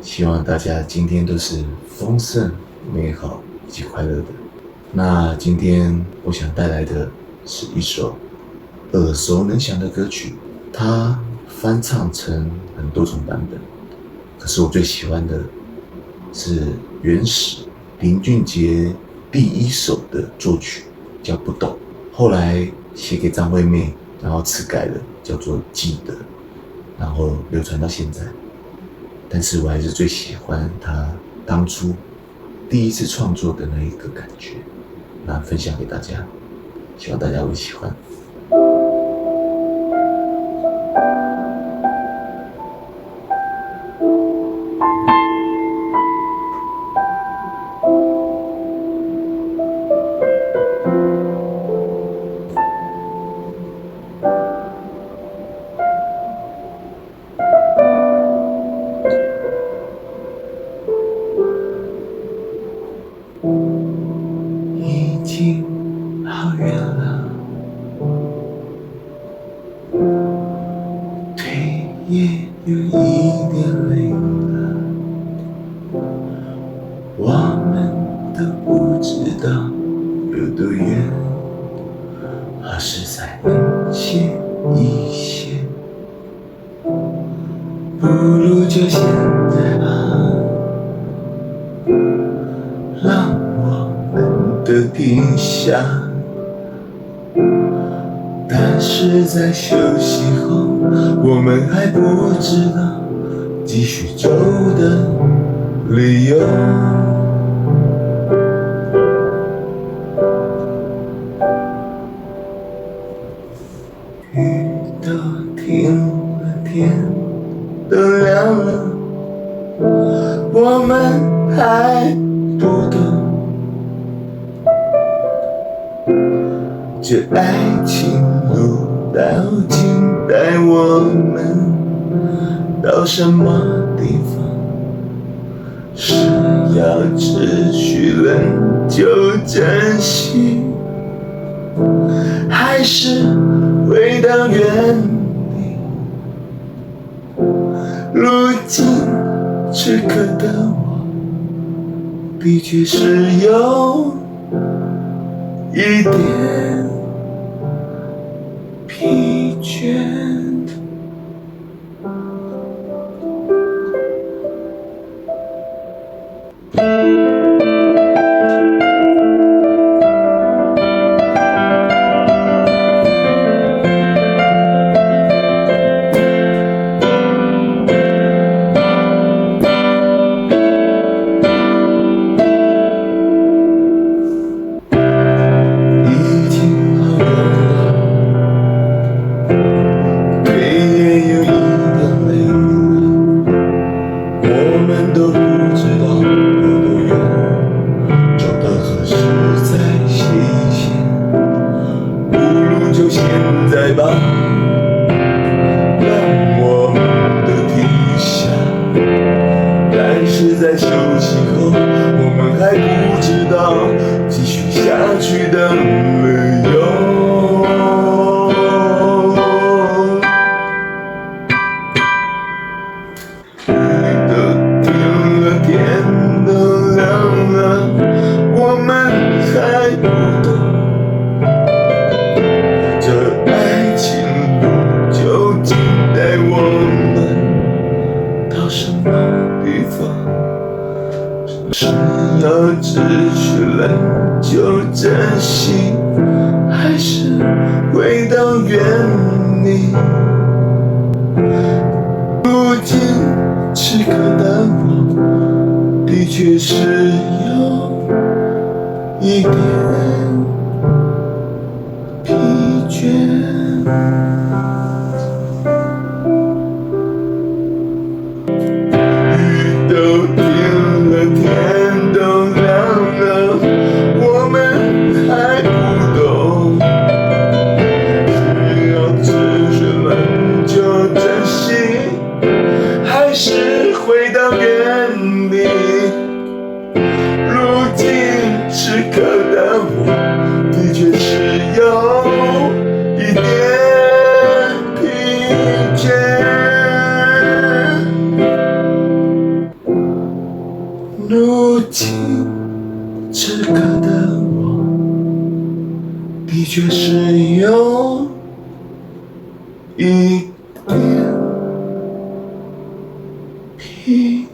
希望大家今天都是丰盛、美好以及快乐的。那今天我想带来的是一首耳熟能详的歌曲，它翻唱成很多种版本，可是我最喜欢的是原始林俊杰第一首的作曲，叫《不懂》，后来写给张惠妹，然后词改了，叫做《记得》，然后流传到现在。但是我还是最喜欢他当初第一次创作的那一个感觉，那分享给大家，希望大家会喜欢。已经好远了，腿也有一点累了，我们都不知道有多远，何时才能歇一歇？不如就现在吧，让我们都停下。但是在休息后，我们还不知道继续走的理由。雨都停了，天都亮了，我们还不懂，这爱情路到底带我们到什么地方？是要持续仍旧珍惜，还是回到原地？如今此刻的我，的确是有一点疲倦。就现在吧，让我们都停下。但是在休息后，我们还不知道继续下去的理由。雨都停了，天都亮了，我们还不懂。是要持续仍旧珍惜，还是回到原地？如今此刻的我，的确是有一点疲倦。天都亮了，我们还不懂，是要持续仍旧珍惜，还是回到原地？如今此刻的我，的确是有一点疲倦。如今此刻的我，的确是有一点疲